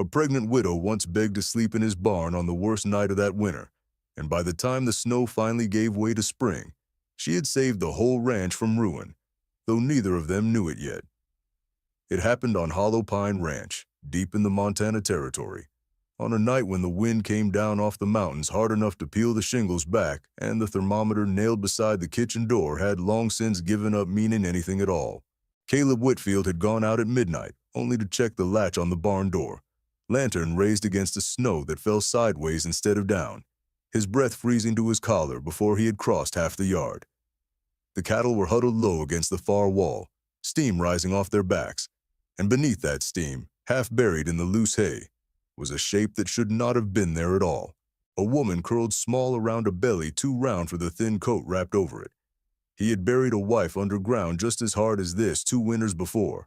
A pregnant widow once begged to sleep in his barn on the worst night of that winter, and by the time the snow finally gave way to spring, she had saved the whole ranch from ruin, though neither of them knew it yet. It happened on Hollow Pine Ranch, deep in the Montana Territory, on a night when the wind came down off the mountains hard enough to peel the shingles back and the thermometer nailed beside the kitchen door had long since given up meaning anything at all. Caleb Whitfield had gone out at midnight, only to check the latch on the barn door, lantern raised against the snow that fell sideways instead of down, his breath freezing to his collar before he had crossed half the yard. The cattle were huddled low against the far wall, steam rising off their backs, and beneath that steam, half buried in the loose hay, was a shape that should not have been there at all. A woman curled small around a belly too round for the thin coat wrapped over it. He had buried a wife underground just as hard as this 2 winters before,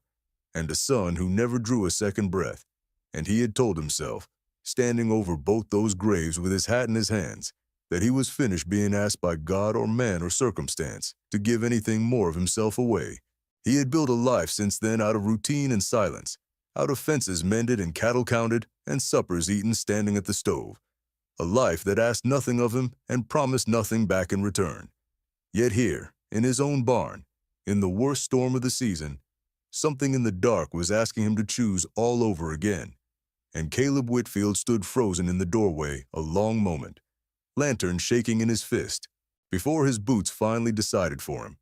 and a son who never drew a second breath, and he had told himself, standing over both those graves with his hat in his hands, that he was finished being asked by God or man or circumstance to give anything more of himself away. He had built a life since then out of routine and silence, out of fences mended and cattle counted and suppers eaten standing at the stove, a life that asked nothing of him and promised nothing back in return. Yet here, in his own barn, in the worst storm of the season, something in the dark was asking him to choose all over again, and Caleb Whitfield stood frozen in the doorway a long moment, lantern shaking in his fist, before his boots finally decided for him.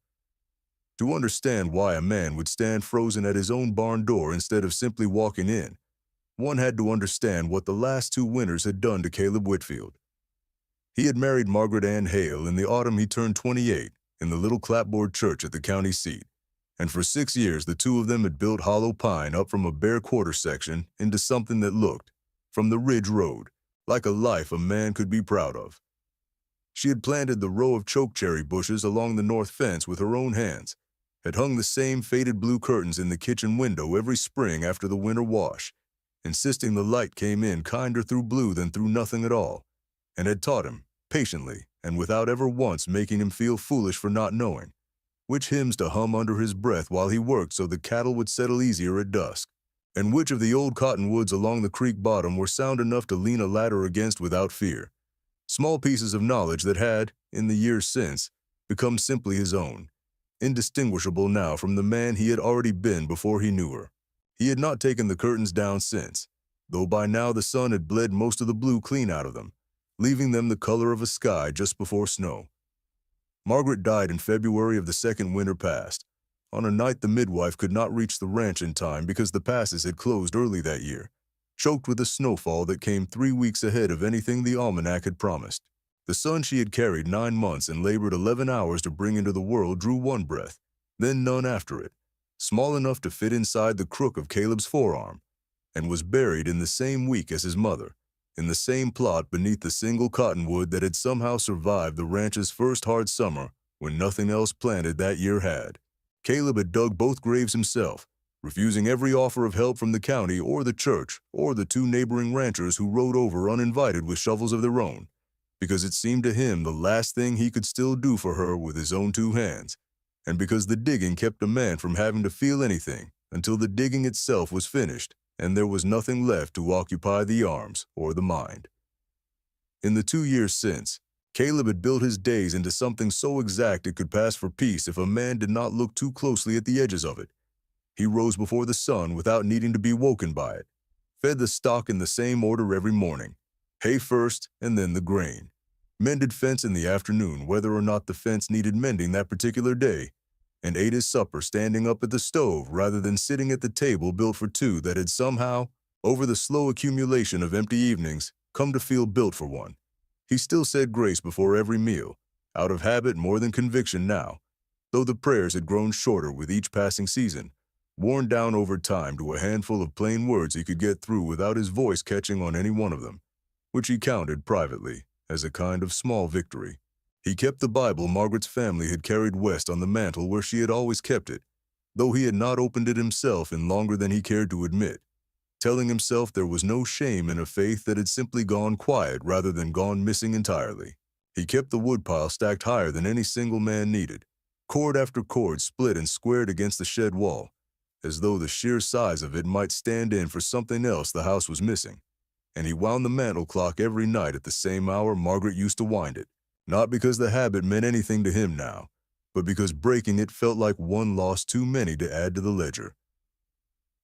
To understand why a man would stand frozen at his own barn door instead of simply walking in, one had to understand what the last 2 winters had done to Caleb Whitfield. He had married Margaret Ann Hale in the autumn he turned 28 in the little clapboard church at the county seat, and for 6 years the two of them had built Hollow Pine up from a bare quarter section into something that looked, from the ridge road, like a life a man could be proud of. She had planted the row of chokecherry bushes along the north fence with her own hands, had hung the same faded blue curtains in the kitchen window every spring after the winter wash, insisting the light came in kinder through blue than through nothing at all, and had taught him, patiently and without ever once making him feel foolish for not knowing, which hymns to hum under his breath while he worked so the cattle would settle easier at dusk, and which of the old cottonwoods along the creek bottom were sound enough to lean a ladder against without fear. Small pieces of knowledge that had, in the years since, become simply his own, indistinguishable now from the man he had already been before he knew her. He had not taken the curtains down since, though by now the sun had bled most of the blue clean out of them, leaving them the color of a sky just before snow. Margaret died in February of the second winter past, on a night the midwife could not reach the ranch in time because the passes had closed early that year, choked with a snowfall that came 3 weeks ahead of anything the almanac had promised. The son she had carried 9 months and labored 11 hours to bring into the world drew one breath, then none after it, small enough to fit inside the crook of Caleb's forearm, and was buried in the same week as his mother, in the same plot beneath the single cottonwood that had somehow survived the ranch's first hard summer when nothing else planted that year had. Caleb had dug both graves himself, refusing every offer of help from the county or the church or the 2 neighboring ranchers who rode over uninvited with shovels of their own, because it seemed to him the last thing he could still do for her with his own 2 hands, and because the digging kept a man from having to feel anything until the digging itself was finished and there was nothing left to occupy the arms or the mind. In the 2 years since, Caleb had built his days into something so exact it could pass for peace if a man did not look too closely at the edges of it. He rose before the sun without needing to be woken by it, fed the stock in the same order every morning, hay first and then the grain, mended fence in the afternoon whether or not the fence needed mending that particular day, and ate his supper standing up at the stove rather than sitting at the table built for 2 that had somehow, over the slow accumulation of empty evenings, come to feel built for one. He still said grace before every meal, out of habit more than conviction now, though the prayers had grown shorter with each passing season, worn down over time to a handful of plain words he could get through without his voice catching on any one of them, which he counted privately as a kind of small victory. He kept the Bible Margaret's family had carried west on the mantel where she had always kept it, though he had not opened it himself in longer than he cared to admit, telling himself there was no shame in a faith that had simply gone quiet rather than gone missing entirely. He kept the woodpile stacked higher than any single man needed, cord after cord split and squared against the shed wall, as though the sheer size of it might stand in for something else the house was missing. And he wound the mantel clock every night at the same hour Margaret used to wind it, not because the habit meant anything to him now, but because breaking it felt like one loss too many to add to the ledger.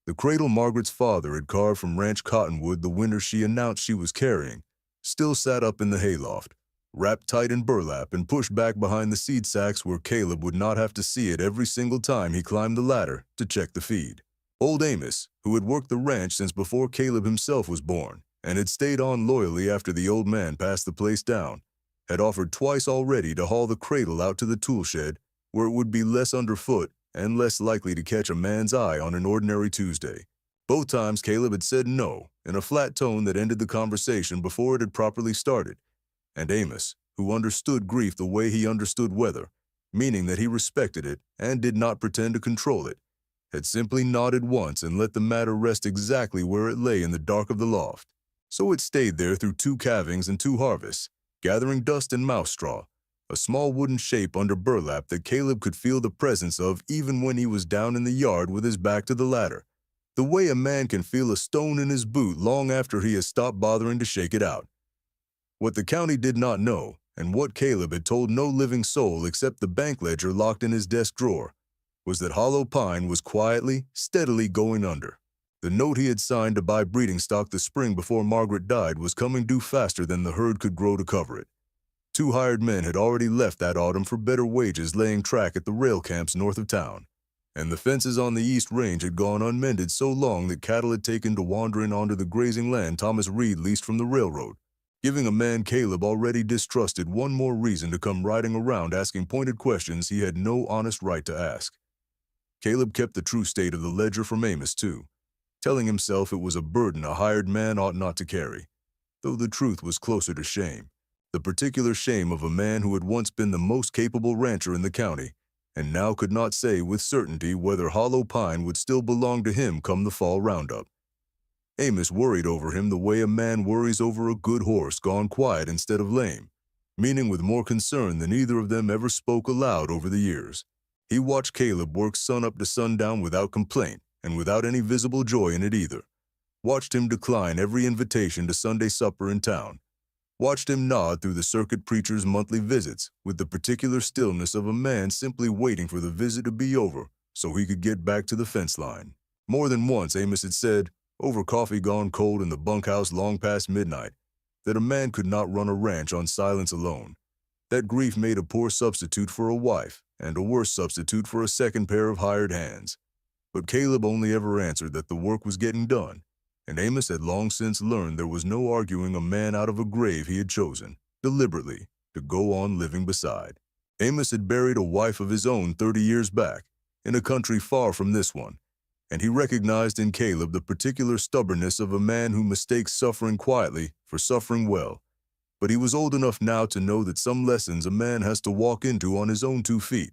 The cradle Margaret's father had carved from ranch cottonwood the winter she announced she was carrying still sat up in the hayloft, wrapped tight in burlap and pushed back behind the seed sacks where Caleb would not have to see it every single time he climbed the ladder to check the feed. Old Amos, who had worked the ranch since before Caleb himself was born and had stayed on loyally after the old man passed the place down, had offered twice already to haul the cradle out to the tool shed where it would be less underfoot and less likely to catch a man's eye on an ordinary Tuesday. Both times Caleb had said no in a flat tone that ended the conversation before it had properly started, and Amos, who understood grief the way he understood weather, meaning that he respected it and did not pretend to control it, had simply nodded once and let the matter rest exactly where it lay in the dark of the loft. So it stayed there through 2 calvings and 2 harvests, gathering dust and mouse straw, a small wooden shape under burlap that Caleb could feel the presence of even when he was down in the yard with his back to the ladder, the way a man can feel a stone in his boot long after he has stopped bothering to shake it out. What the county did not know, and what Caleb had told no living soul except the bank ledger locked in his desk drawer, was that Hollow Pine was quietly, steadily going under. The note he had signed to buy breeding stock the spring before Margaret died was coming due faster than the herd could grow to cover it. 2 hired men had already left that autumn for better wages laying track at the rail camps north of town, and the fences on the East Range had gone unmended so long that cattle had taken to wandering onto the grazing land Thomas Reed leased from the railroad, giving a man Caleb already distrusted one more reason to come riding around asking pointed questions he had no honest right to ask. Caleb kept the true state of the ledger from Amos, too, telling himself it was a burden a hired man ought not to carry, though the truth was closer to shame. The particular shame of a man who had once been the most capable rancher in the county, and now could not say with certainty whether Hollow Pine would still belong to him come the fall roundup. Amos worried over him the way a man worries over a good horse gone quiet instead of lame, meaning with more concern than either of them ever spoke aloud over the years. He watched Caleb work sunup to sundown without complaint and without any visible joy in it either, watched him decline every invitation to Sunday supper in town, watched him nod through the circuit preacher's monthly visits with the particular stillness of a man simply waiting for the visit to be over so he could get back to the fence line. More than once Amos had said, over coffee gone cold in the bunkhouse long past midnight, that a man could not run a ranch on silence alone, that grief made a poor substitute for a wife and a worse substitute for a second pair of hired hands. But Caleb only ever answered that the work was getting done, and Amos had long since learned there was no arguing a man out of a grave he had chosen, deliberately, to go on living beside. Amos had buried a wife of his own 30 years back, in a country far from this one, and he recognized in Caleb the particular stubbornness of a man who mistakes suffering quietly for suffering well. But he was old enough now to know that some lessons a man has to walk into on his own 2 feet,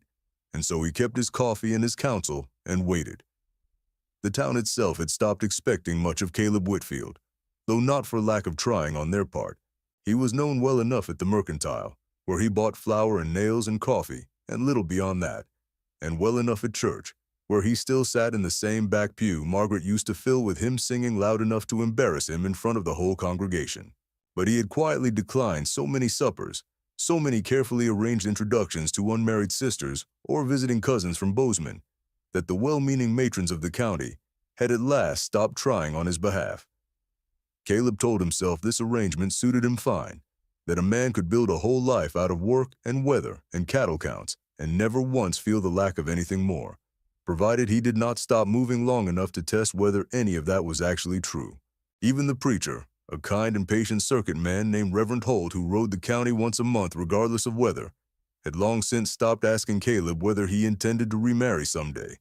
and so he kept his coffee and his counsel and waited. The town itself had stopped expecting much of Caleb Whitfield, though not for lack of trying on their part. He was known well enough at the Mercantile, where he bought flour and nails and coffee, and little beyond that, and well enough at church, where he still sat in the same back pew Margaret used to fill with him singing loud enough to embarrass him in front of the whole congregation. But he had quietly declined so many suppers, so many carefully arranged introductions to unmarried sisters or visiting cousins from Bozeman, that the well-meaning matrons of the county had at last stopped trying on his behalf. Caleb told himself this arrangement suited him fine, that a man could build a whole life out of work and weather and cattle counts and never once feel the lack of anything more, provided he did not stop moving long enough to test whether any of that was actually true. Even the preacher, a kind and patient circuit man named Reverend Holt who rode the county once a month regardless of weather, had long since stopped asking Caleb whether he intended to remarry someday,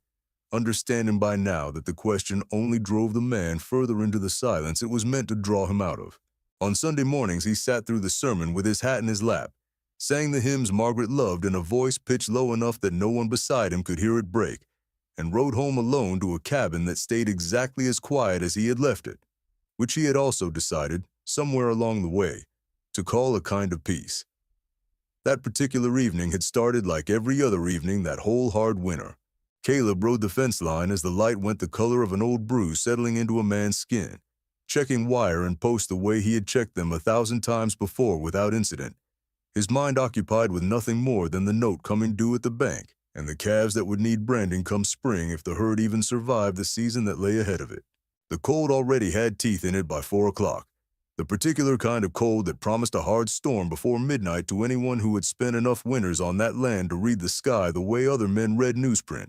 understanding by now that the question only drove the man further into the silence it was meant to draw him out of. On Sunday mornings he sat through the sermon with his hat in his lap, sang the hymns Margaret loved in a voice pitched low enough that no one beside him could hear it break, and rode home alone to a cabin that stayed exactly as quiet as he had left it, which he had also decided, somewhere along the way, to call a kind of peace. That particular evening had started like every other evening that whole hard winter, Caleb rode the fence line as the light went the color of an old bruise settling into a man's skin, checking wire and post the way he had checked them 1,000 times before without incident, his mind occupied with nothing more than the note coming due at the bank and the calves that would need branding come spring if the herd even survived the season that lay ahead of it. The cold already had teeth in it by 4 o'clock, the particular kind of cold that promised a hard storm before midnight to anyone who had spent enough winters on that land to read the sky the way other men read newsprint.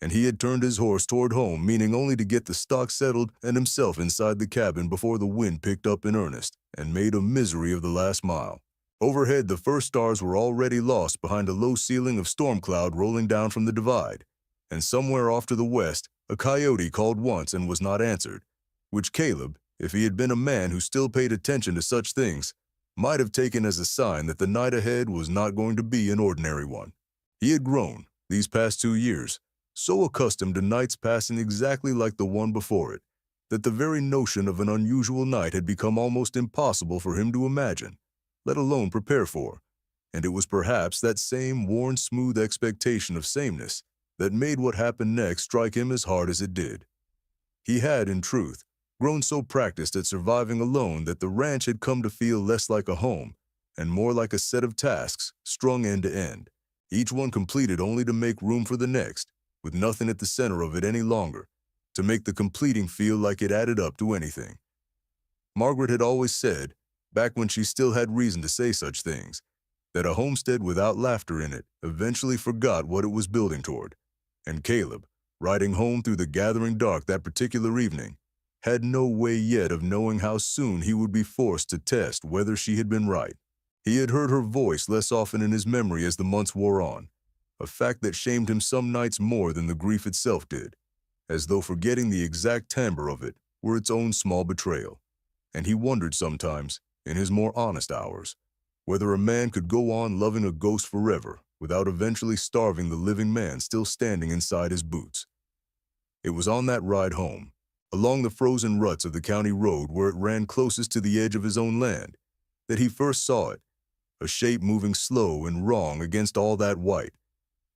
And he had turned his horse toward home, meaning only to get the stock settled and himself inside the cabin before the wind picked up in earnest and made a misery of the last mile. Overhead, the first stars were already lost behind a low ceiling of storm cloud rolling down from the divide, and somewhere off to the west, a coyote called once and was not answered, which Caleb, if he had been a man who still paid attention to such things, might have taken as a sign that the night ahead was not going to be an ordinary one. He had grown, these past 2 years, so accustomed to nights passing exactly like the one before it, that the very notion of an unusual night had become almost impossible for him to imagine, let alone prepare for, and it was perhaps that same worn smooth expectation of sameness that made what happened next strike him as hard as it did. He had, in truth, grown so practiced at surviving alone that the ranch had come to feel less like a home and more like a set of tasks strung end to end, each one completed only to make room for the next, with nothing at the center of it any longer, to make the completing feel like it added up to anything. Margaret had always said, back when she still had reason to say such things, that a homestead without laughter in it eventually forgot what it was building toward, and Caleb, riding home through the gathering dark that particular evening, had no way yet of knowing how soon he would be forced to test whether she had been right. He had heard her voice less often in his memory as the months wore on, a fact that shamed him some nights more than the grief itself did, as though forgetting the exact timbre of it were its own small betrayal. And he wondered sometimes, in his more honest hours, whether a man could go on loving a ghost forever without eventually starving the living man still standing inside his boots. It was on that ride home, along the frozen ruts of the county road where it ran closest to the edge of his own land, that he first saw it, a shape moving slow and wrong against all that white.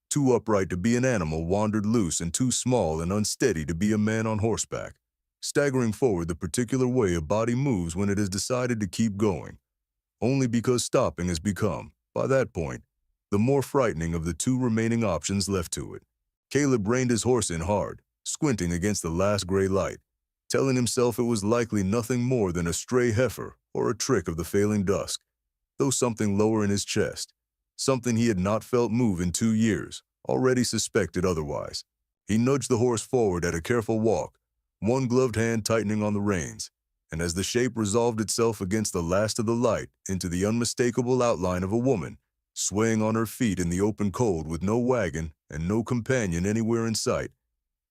Too upright to be an animal wandered loose and too small and unsteady to be a man on horseback, staggering forward the particular way a body moves when it has decided to keep going, only because stopping has become, by that point, the more frightening of the two remaining options left to it. Caleb reined his horse in hard, squinting against the last gray light, telling himself it was likely nothing more than a stray heifer or a trick of the failing dusk, though something lower in his chest, something he had not felt move in 2 years, already suspected otherwise. He nudged the horse forward at a careful walk, one gloved hand tightening on the reins, and as the shape resolved itself against the last of the light into the unmistakable outline of a woman, swaying on her feet in the open cold with no wagon and no companion anywhere in sight,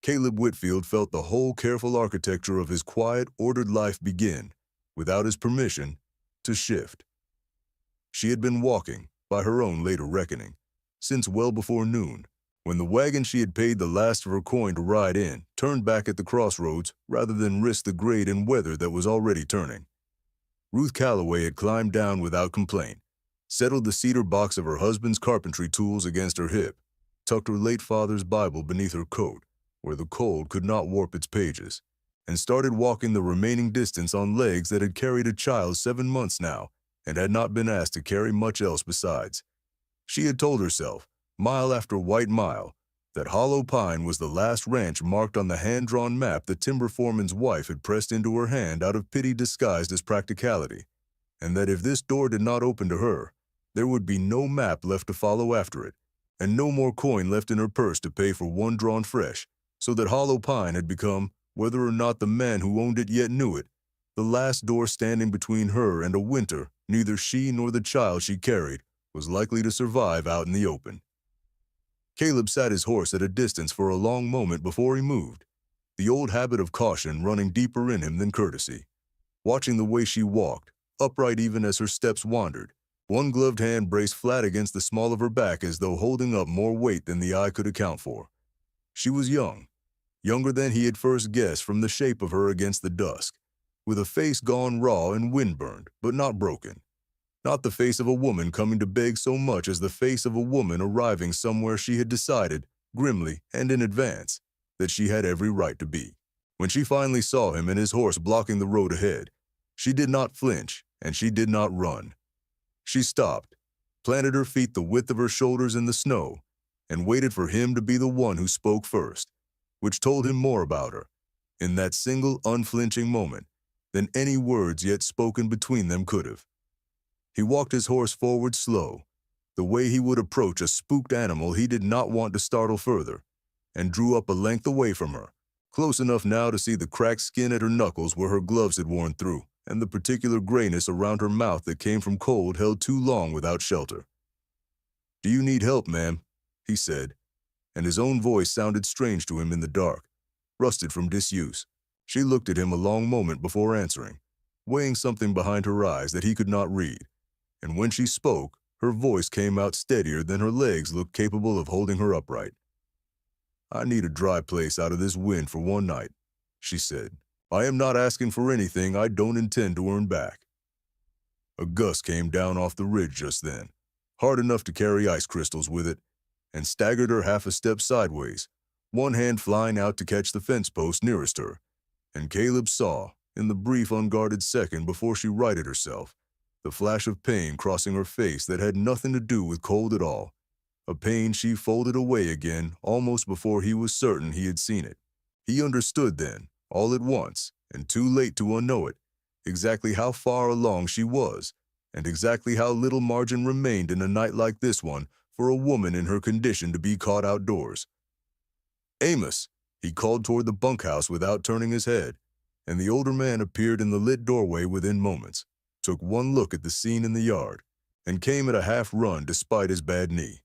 Caleb Whitfield felt the whole careful architecture of his quiet, ordered life begin, without his permission, to shift. She had been walking, by her own later reckoning, since well before noon, when the wagon she had paid the last of her coin to ride in turned back at the crossroads rather than risk the grade and weather that was already turning. Ruth Calloway had climbed down without complaint, settled the cedar box of her husband's carpentry tools against her hip, tucked her late father's Bible beneath her coat, where the cold could not warp its pages, and started walking the remaining distance on legs that had carried a child 7 months now and had not been asked to carry much else besides. She had told herself, mile after white mile, that Hollow Pine was the last ranch marked on the hand-drawn map the timber foreman's wife had pressed into her hand out of pity disguised as practicality, and that if this door did not open to her, there would be no map left to follow after it, and no more coin left in her purse to pay for one drawn fresh, so that Hollow Pine had become, whether or not the man who owned it yet knew it, the last door standing between her and a winter neither she nor the child she carried was likely to survive out in the open. Caleb sat his horse at a distance for a long moment before he moved, the old habit of caution running deeper in him than courtesy, watching the way she walked, upright even as her steps wandered, one gloved hand braced flat against the small of her back as though holding up more weight than the eye could account for. She was young, younger than he had first guessed from the shape of her against the dusk, with a face gone raw and wind-burned, but not broken. Not the face of a woman coming to beg so much as the face of a woman arriving somewhere she had decided grimly and in advance, that she had every right to be. When she finally saw him and his horse blocking the road ahead, she did not flinch and she did not run. She stopped, planted her feet the width of her shoulders in the snow, and waited for him to be the one who spoke first, which told him more about her, in that single unflinching moment, than any words yet spoken between them could have. He walked his horse forward slow, the way he would approach a spooked animal he did not want to startle further, and drew up a length away from her, close enough now to see the cracked skin at her knuckles where her gloves had worn through, and the particular grayness around her mouth that came from cold held too long without shelter. "Do you need help, ma'am?" he said, and his own voice sounded strange to him in the dark, rusted from disuse. She looked at him a long moment before answering, weighing something behind her eyes that he could not read, and when she spoke, her voice came out steadier than her legs looked capable of holding her upright. "I need a dry place out of this wind for one night," she said. "I am not asking for anything I don't intend to earn back." A gust came down off the ridge just then, hard enough to carry ice crystals with it, and staggered her half a step sideways, one hand flying out to catch the fence post nearest her, and Caleb saw, in the brief unguarded second before she righted herself, the flash of pain crossing her face that had nothing to do with cold at all, a pain she folded away again almost before he was certain he had seen it. He understood then, all at once, and too late to unknow it, exactly how far along she was, and exactly how little margin remained in a night like this one for a woman in her condition to be caught outdoors. "Amos," he called toward the bunkhouse without turning his head, and the older man appeared in the lit doorway within moments, took one look at the scene in the yard, and came at a half-run despite his bad knee.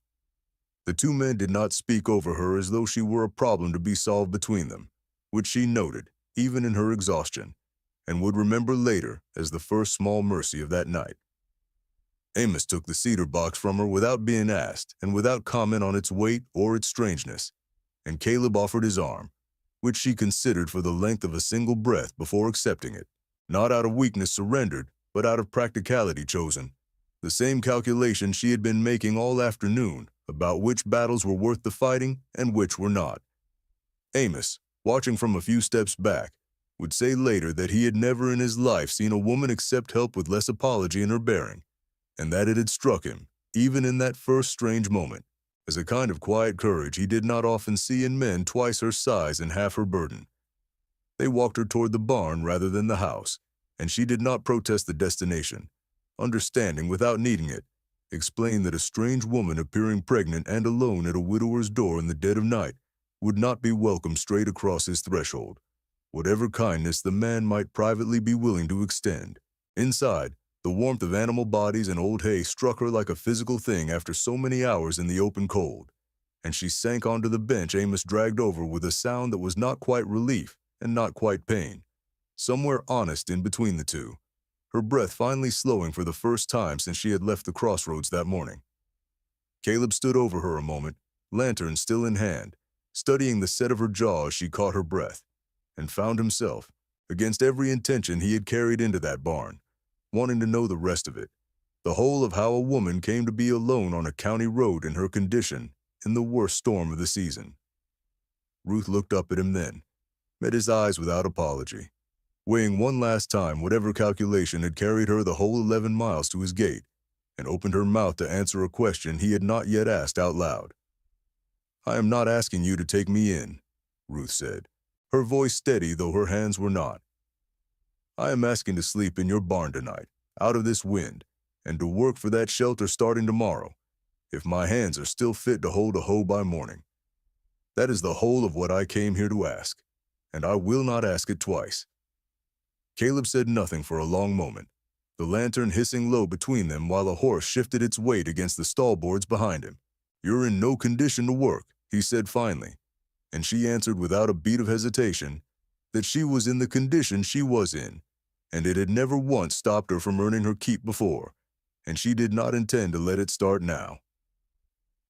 The two men did not speak over her as though she were a problem to be solved between them, which she noted, even in her exhaustion, and would remember later as the first small mercy of that night. Amos took the cedar box from her without being asked and without comment on its weight or its strangeness, and Caleb offered his arm, which she considered for the length of a single breath before accepting it. Not out of weakness surrendered, but out of practicality chosen. The same calculation she had been making all afternoon about which battles were worth the fighting and which were not. Amos, watching from a few steps back, would say later that he had never in his life seen a woman accept help with less apology in her bearing, and that it had struck him, even in that first strange moment, as a kind of quiet courage he did not often see in men twice her size and half her burden. They walked her toward the barn rather than the house, and she did not protest the destination, understanding without needing it, explained that a strange woman appearing pregnant and alone at a widower's door in the dead of night would not be welcome straight across his threshold, whatever kindness the man might privately be willing to extend. Inside, the warmth of animal bodies and old hay struck her like a physical thing after so many hours in the open cold, and she sank onto the bench Amos dragged over with a sound that was not quite relief and not quite pain, somewhere honest in between the two, her breath finally slowing for the first time since she had left the crossroads that morning. Caleb stood over her a moment, lantern still in hand, studying the set of her jaw as she caught her breath, and found himself, against every intention he had carried into that barn, wanting to know the rest of it, the whole of how a woman came to be alone on a county road in her condition in the worst storm of the season. Ruth looked up at him then, met his eyes without apology, weighing one last time whatever calculation had carried her the whole 11 miles to his gate, and opened her mouth to answer a question he had not yet asked out loud. "I am not asking you to take me in," Ruth said, her voice steady though her hands were not. "I am asking to sleep in your barn tonight, out of this wind, and to work for that shelter starting tomorrow, if my hands are still fit to hold a hoe by morning. That is the whole of what I came here to ask, and I will not ask it twice." Caleb said nothing for a long moment, the lantern hissing low between them while a horse shifted its weight against the stall boards behind him. "You're in no condition to work," he said finally, and she answered without a beat of hesitation that she was in the condition she was in, and it had never once stopped her from earning her keep before, and she did not intend to let it start now.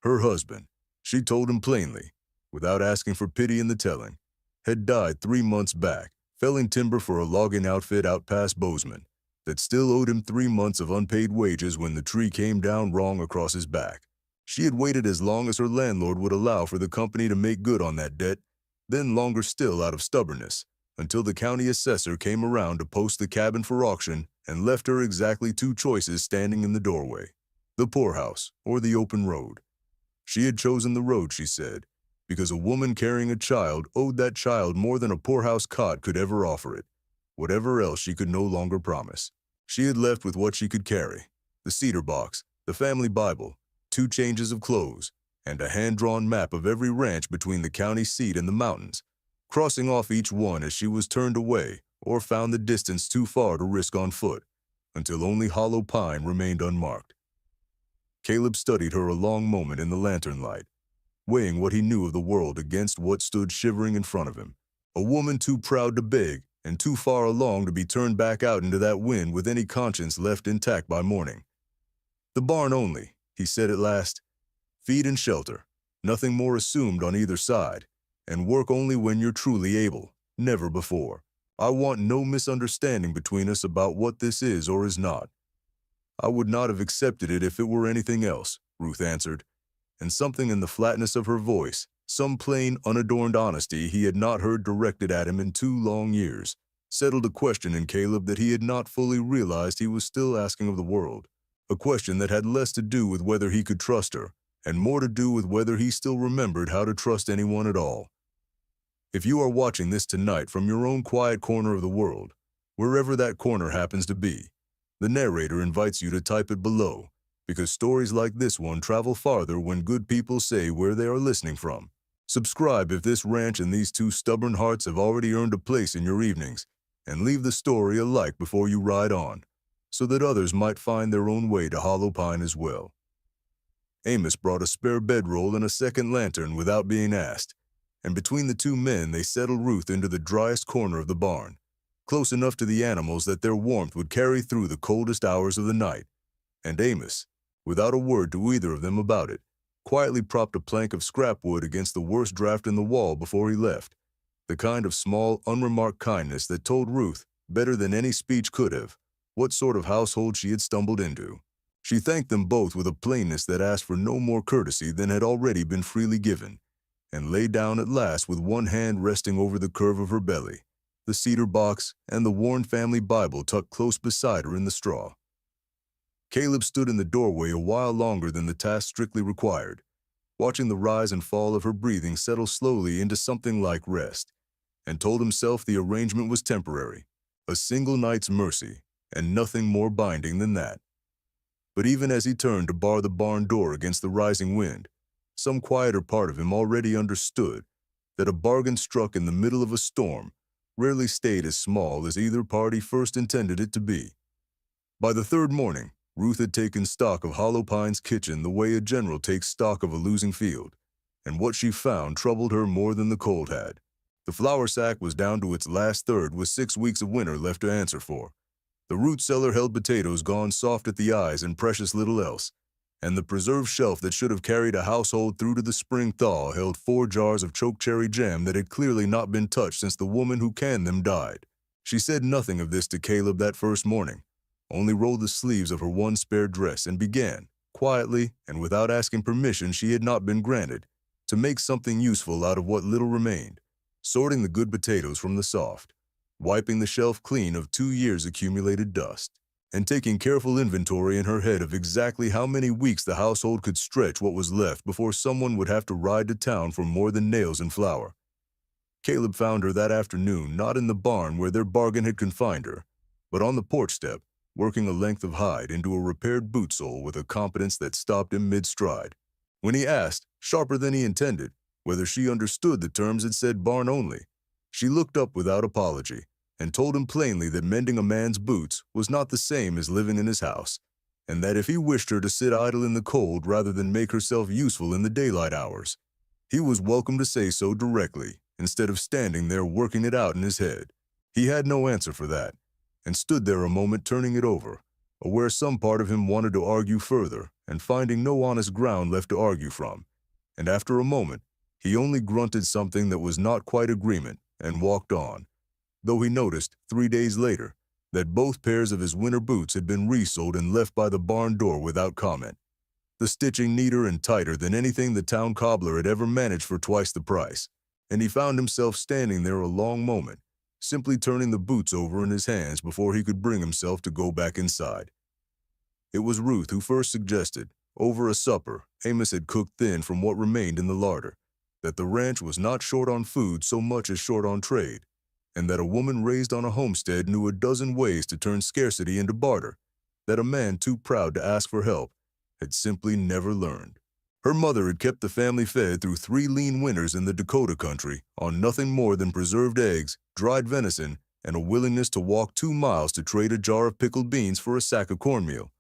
Her husband, she told him plainly, without asking for pity in the telling, had died 3 months back, felling timber for a logging outfit out past Bozeman that still owed him 3 months of unpaid wages when the tree came down wrong across his back. She had waited as long as her landlord would allow for the company to make good on that debt, then longer still out of stubbornness, until the county assessor came around to post the cabin for auction and left her exactly two choices standing in the doorway: the poorhouse or the open road. She had chosen the road, she said, because a woman carrying a child owed that child more than a poorhouse cot could ever offer it. Whatever else she could no longer promise. She had left with what she could carry: the cedar box, the family Bible, 2 changes of clothes, and a hand-drawn map of every ranch between the county seat and the mountains, crossing off each one as she was turned away or found the distance too far to risk on foot, until only Hollow Pine remained unmarked. Caleb studied her a long moment in the lantern light, weighing what he knew of the world against what stood shivering in front of him. A woman too proud to beg and too far along to be turned back out into that wind with any conscience left intact by morning. The barn only, he said at last. Feed and shelter, nothing more assumed on either side, and work only when you're truly able, never before. I want no misunderstanding between us about what this is or is not. I would not have accepted it if it were anything else, Ruth answered, and something in the flatness of her voice, some plain, unadorned honesty he had not heard directed at him in 2 long years, settled a question in Caleb that he had not fully realized he was still asking of the world, a question that had less to do with whether he could trust her, and more to do with whether he still remembered how to trust anyone at all. If you are watching this tonight from your own quiet corner of the world, wherever that corner happens to be, the narrator invites you to type it below, because stories like this one travel farther when good people say where they are listening from. Subscribe if this ranch and these 2 stubborn hearts have already earned a place in your evenings, and leave the story a like before you ride on, so that others might find their own way to Hollow Pine as well. Amos brought a spare bedroll and a second lantern without being asked, and between the 2 men they settled Ruth into the driest corner of the barn, close enough to the animals that their warmth would carry through the coldest hours of the night, and Amos, without a word to either of them about it, quietly propped a plank of scrap wood against the worst draft in the wall before he left, the kind of small, unremarked kindness that told Ruth, better than any speech could have, what sort of household she had stumbled into. She thanked them both with a plainness that asked for no more courtesy than had already been freely given, and lay down at last with one hand resting over the curve of her belly, the cedar box and the worn family Bible tucked close beside her in the straw. Caleb stood in the doorway a while longer than the task strictly required, watching the rise and fall of her breathing settle slowly into something like rest, and told himself the arrangement was temporary, a single night's mercy, and nothing more binding than that. But even as he turned to bar the barn door against the rising wind, some quieter part of him already understood that a bargain struck in the middle of a storm rarely stayed as small as either party first intended it to be. By the 3rd morning, Ruth had taken stock of Hollow Pine's kitchen the way a general takes stock of a losing field, and what she found troubled her more than the cold had. The flour sack was down to its last third with 6 weeks of winter left to answer for. The root cellar held potatoes gone soft at the eyes and precious little else, and the preserve shelf that should have carried a household through to the spring thaw held 4 jars of chokecherry jam that had clearly not been touched since the woman who canned them died. She said nothing of this to Caleb that first morning, only rolled the sleeves of her one spare dress and began, quietly and without asking permission she had not been granted, to make something useful out of what little remained, sorting the good potatoes from the soft, wiping the shelf clean of 2 years' accumulated dust, and taking careful inventory in her head of exactly how many weeks the household could stretch what was left before someone would have to ride to town for more than nails and flour. Caleb found her that afternoon not in the barn where their bargain had confined her, but on the porch step, working a length of hide into a repaired boot sole with a competence that stopped him mid-stride. When he asked, sharper than he intended, whether she understood the terms that said barn only, she looked up without apology and told him plainly that mending a man's boots was not the same as living in his house, and that if he wished her to sit idle in the cold rather than make herself useful in the daylight hours, he was welcome to say so directly, instead of standing there working it out in his head. He had no answer for that, and stood there a moment turning it over, aware some part of him wanted to argue further, and finding no honest ground left to argue from, and after a moment, he only grunted something that was not quite agreement, and walked on, though he noticed, 3 days later, that both pairs of his winter boots had been resoled and left by the barn door without comment. the stitching neater and tighter than anything the town cobbler had ever managed for twice the price, and he found himself standing there a long moment, simply turning the boots over in his hands before he could bring himself to go back inside. It was Ruth who first suggested, over a supper Amos had cooked thin from what remained in the larder, that the ranch was not short on food so much as short on trade, and that a woman raised on a homestead knew a dozen ways to turn scarcity into barter, that a man too proud to ask for help had simply never learned. Her mother had kept the family fed through 3 lean winters in the Dakota country on nothing more than preserved eggs, dried venison, and a willingness to walk 2 miles to trade a jar of pickled beans for a sack of cornmeal.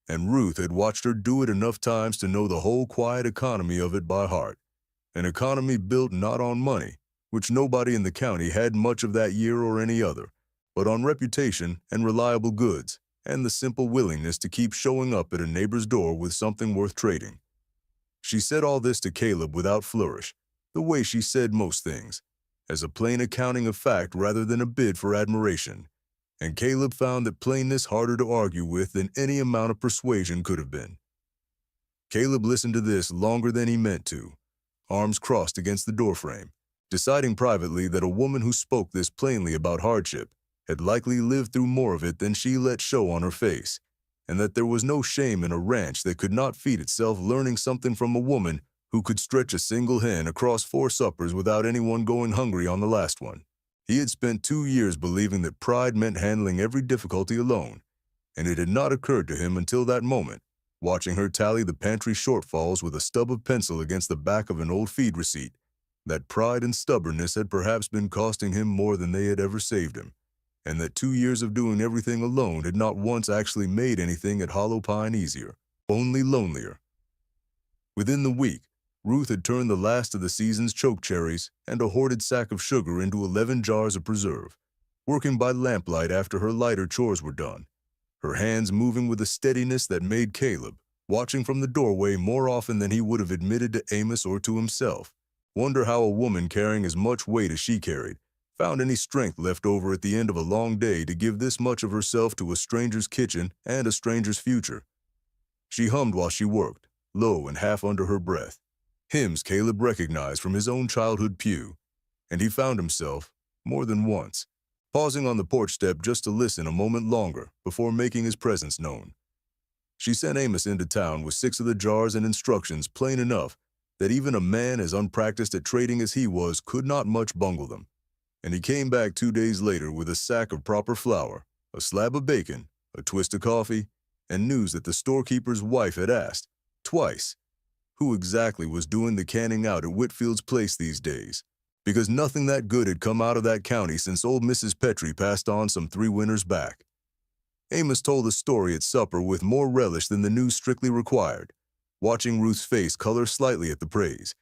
And Ruth had watched her do it enough times to know the whole quiet economy of it by heart, an economy built not on money, which nobody in the county had much of that year or any other, but on reputation and reliable goods, and the simple willingness to keep showing up at a neighbor's door with something worth trading. She said all this to Caleb without flourish, the way she said most things, as a plain accounting of fact rather than a bid for admiration, and Caleb found that plainness harder to argue with than any amount of persuasion could have been. Caleb listened to this longer than he meant to, arms crossed against the doorframe, deciding privately that a woman who spoke this plainly about hardship had likely lived through more of it than she let show on her face, and that there was no shame in a ranch that could not feed itself learning something from a woman who could stretch a single hen across 4 suppers without anyone going hungry on the last one. He had spent 2 years believing that pride meant handling every difficulty alone, and it had not occurred to him until that moment, watching her tally the pantry shortfalls with a stub of pencil against the back of an old feed receipt, that pride and stubbornness had perhaps been costing him more than they had ever saved him, and that 2 years of doing everything alone had not once actually made anything at Hollow Pine easier, only lonelier. Within the week, Ruth had turned the last of the season's choke cherries and a hoarded sack of sugar into 11 jars of preserve, working by lamplight after her lighter chores were done, her hands moving with a steadiness that made Caleb, watching from the doorway more often than he would have admitted to Amos or to himself, wonder how a woman carrying as much weight as she carried found any strength left over at the end of a long day to give this much of herself to a stranger's kitchen and a stranger's future. She hummed while she worked, low and half under her breath, hymns Caleb recognized from his own childhood pew, and he found himself, more than once, pausing on the porch step just to listen a moment longer before making his presence known. She sent Amos into town with 6 of the jars and instructions plain enough that even a man as unpracticed at trading as he was could not much bungle them, and he came back 2 days later with a sack of proper flour, a slab of bacon, a twist of coffee, and news that the storekeeper's wife had asked, twice, who exactly was doing the canning out at Whitfield's place these days, because nothing that good had come out of that county since old Mrs. Petrie passed on some 3 winters back. Amos told the story at supper with more relish than the news strictly required, watching Ruth's face color slightly at the praise,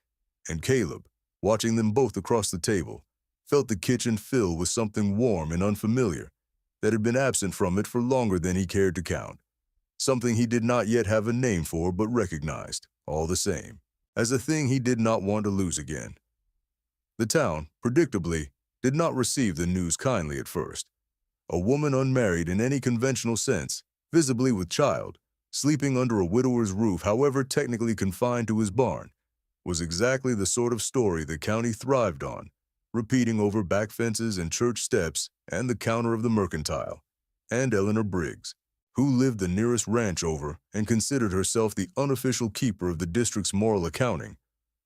and Caleb, watching them both across the table, felt the kitchen fill with something warm and unfamiliar that had been absent from it for longer than he cared to count, something he did not yet have a name for but recognized, all the same, as a thing he did not want to lose again. The town, predictably, did not receive the news kindly at first. A woman unmarried in any conventional sense, visibly with child, sleeping under a widower's roof, however technically confined to his barn, was exactly the sort of story the county thrived on, repeating over back fences and church steps and the counter of the mercantile, and Eleanor Briggs, who lived the nearest ranch over and considered herself the unofficial keeper of the district's moral accounting,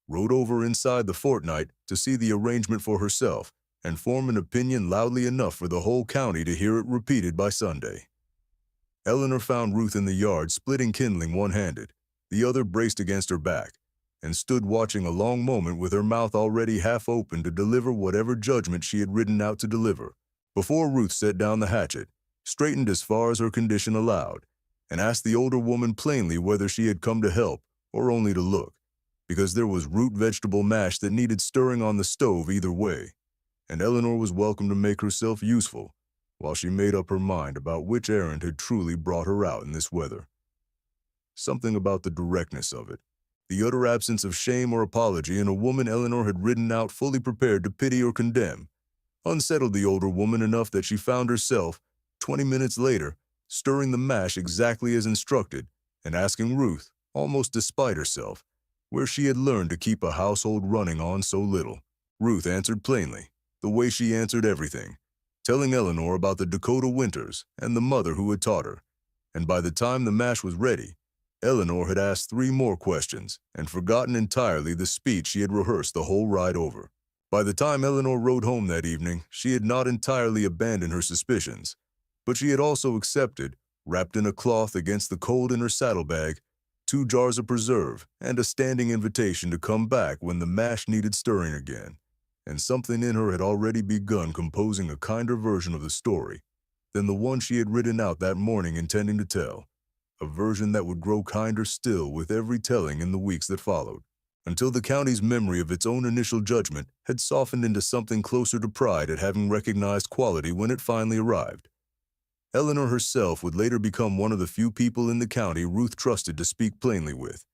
rode over inside the fortnight to see the arrangement for herself and form an opinion loudly enough for the whole county to hear it repeated by Sunday. Eleanor found Ruth in the yard splitting kindling one-handed, the other braced against her back, and stood watching a long moment with her mouth already half open to deliver whatever judgment she had ridden out to deliver, before Ruth set down the hatchet, straightened as far as her condition allowed, and asked the older woman plainly whether she had come to help or only to look, because there was root vegetable mash that needed stirring on the stove either way, and Eleanor was welcome to make herself useful while she made up her mind about which errand had truly brought her out in this weather. Something about the directness of it, the utter absence of shame or apology in a woman Eleanor had ridden out fully prepared to pity or condemn, unsettled the older woman enough that she found herself, 20 minutes later, stirring the mash exactly as instructed and asking Ruth, almost despite herself, where she had learned to keep a household running on so little. Ruth answered plainly, the way she answered everything, telling Eleanor about the Dakota winters and the mother who had taught her. And by the time the mash was ready, Eleanor had asked 3 more questions and forgotten entirely the speech she had rehearsed the whole ride over. By the time Eleanor rode home that evening, she had not entirely abandoned her suspicions, but she had also accepted, wrapped in a cloth against the cold in her saddlebag, 2 jars of preserve and a standing invitation to come back when the mash needed stirring again. And something in her had already begun composing a kinder version of the story than the one she had written out that morning intending to tell, a version that would grow kinder still with every telling in the weeks that followed, until the county's memory of its own initial judgment had softened into something closer to pride at having recognized quality when it finally arrived. Eleanor herself would later become one of the few people in the county Ruth trusted to speak plainly with,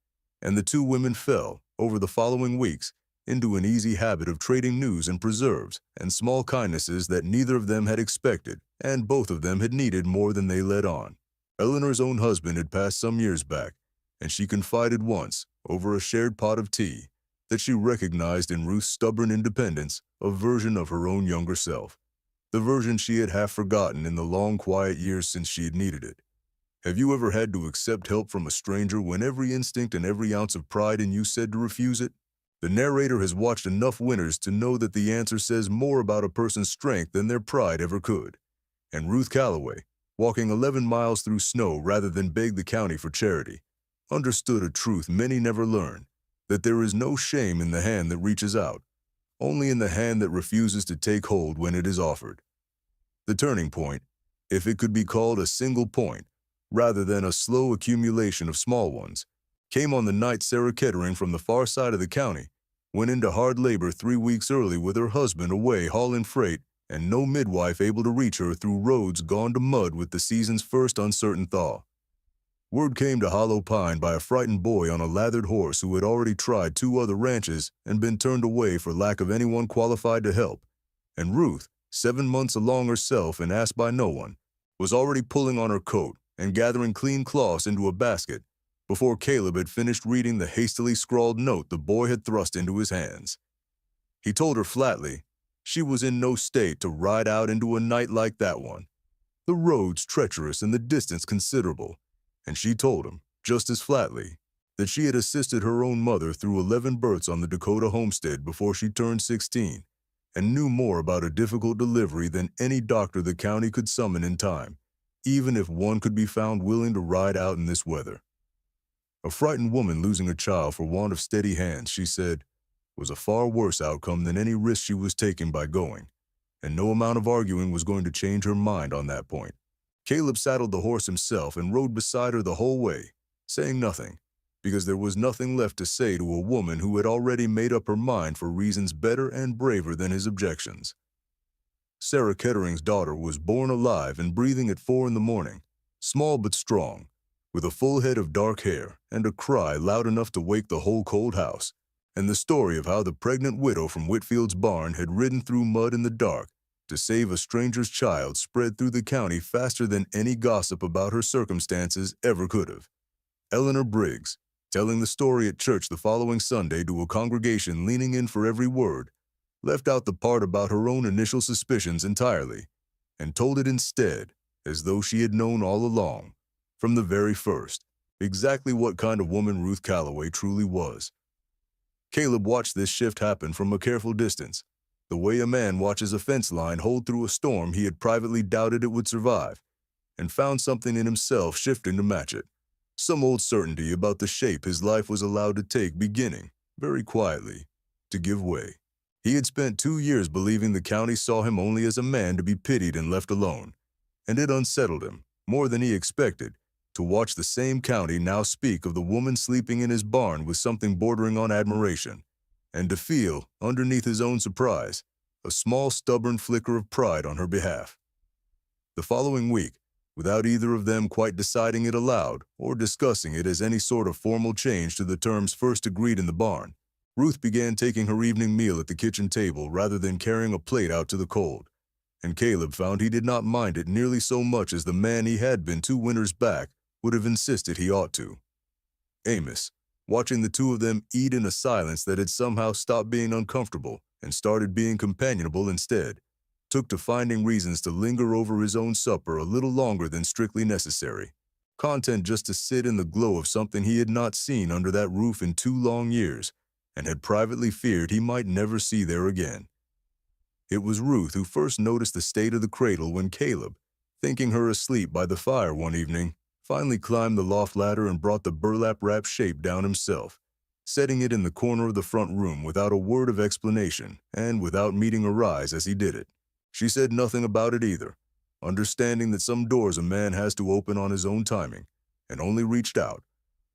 and the 2 women fell, over the following weeks, into an easy habit of trading news and preserves and small kindnesses that neither of them had expected, and both of them had needed more than they let on. Eleanor's own husband had passed some years back, and she confided once, over a shared pot of tea, that she recognized in Ruth's stubborn independence a version of her own younger self, the version she had half forgotten in the long, quiet years since she had needed it. Have you ever had to accept help from a stranger when every instinct and every ounce of pride in you said to refuse it? The narrator has watched enough winters to know that the answer says more about a person's strength than their pride ever could. And Ruth Calloway, walking 11 miles through snow rather than beg the county for charity, understood a truth many never learn, that there is no shame in the hand that reaches out, only in the hand that refuses to take hold when it is offered. The turning point, if it could be called a single point, rather than a slow accumulation of small ones, came on the night Sarah Kettering from the far side of the county went into hard labor 3 weeks early with her husband away hauling freight and no midwife able to reach her through roads gone to mud with the season's first uncertain thaw. Word came to Hollow Pine by a frightened boy on a lathered horse who had already tried 2 other ranches and been turned away for lack of anyone qualified to help, and Ruth, 7 months along herself and asked by no one, was already pulling on her coat and gathering clean cloths into a basket before Caleb had finished reading the hastily scrawled note the boy had thrust into his hands. He told her flatly she was in no state to ride out into a night like that one, the roads treacherous and the distance considerable, and she told him, just as flatly, that she had assisted her own mother through 11 births on the Dakota homestead before she turned 16, and knew more about a difficult delivery than any doctor the county could summon in time, even if one could be found willing to ride out in this weather. A frightened woman losing a child for want of steady hands, she said, was a far worse outcome than any risk she was taking by going, and no amount of arguing was going to change her mind on that point. Caleb saddled the horse himself and rode beside her the whole way, saying nothing, because there was nothing left to say to a woman who had already made up her mind for reasons better and braver than his objections. Sarah Kettering's daughter was born alive and breathing at 4 in the morning, small but strong, with a full head of dark hair and a cry loud enough to wake the whole cold house, and the story of how the pregnant widow from Whitfield's barn had ridden through mud in the dark to save a stranger's child spread through the county faster than any gossip about her circumstances ever could have. Eleanor Briggs, telling the story at church the following Sunday to a congregation leaning in for every word, left out the part about her own initial suspicions entirely, and told it instead, as though she had known all along, from the very first, exactly what kind of woman Ruth Calloway truly was. Caleb watched this shift happen from a careful distance, the way a man watches a fence line hold through a storm he had privately doubted it would survive, and found something in himself shifting to match it, some old certainty about the shape his life was allowed to take beginning, very quietly, to give way. He had spent 2 years believing the county saw him only as a man to be pitied and left alone, and it unsettled him, more than he expected, to watch the same county now speak of the woman sleeping in his barn with something bordering on admiration, and to feel, underneath his own surprise, a small stubborn flicker of pride on her behalf. The following week, without either of them quite deciding it aloud or discussing it as any sort of formal change to the terms first agreed in the barn, Ruth began taking her evening meal at the kitchen table rather than carrying a plate out to the cold, and Caleb found he did not mind it nearly so much as the man he had been 2 winters back would have insisted he ought to. Amos, watching the two of them eat in a silence that had somehow stopped being uncomfortable and started being companionable instead, took to finding reasons to linger over his own supper a little longer than strictly necessary, content just to sit in the glow of something he had not seen under that roof in 2 long years and had privately feared he might never see there again. It was Ruth who first noticed the state of the cradle when Caleb, thinking her asleep by the fire one evening, finally climbed the loft ladder and brought the burlap-wrapped shape down himself, setting it in the corner of the front room without a word of explanation and without meeting her eyes as he did it. She said nothing about it either, understanding that some doors a man has to open on his own timing, and only reached out,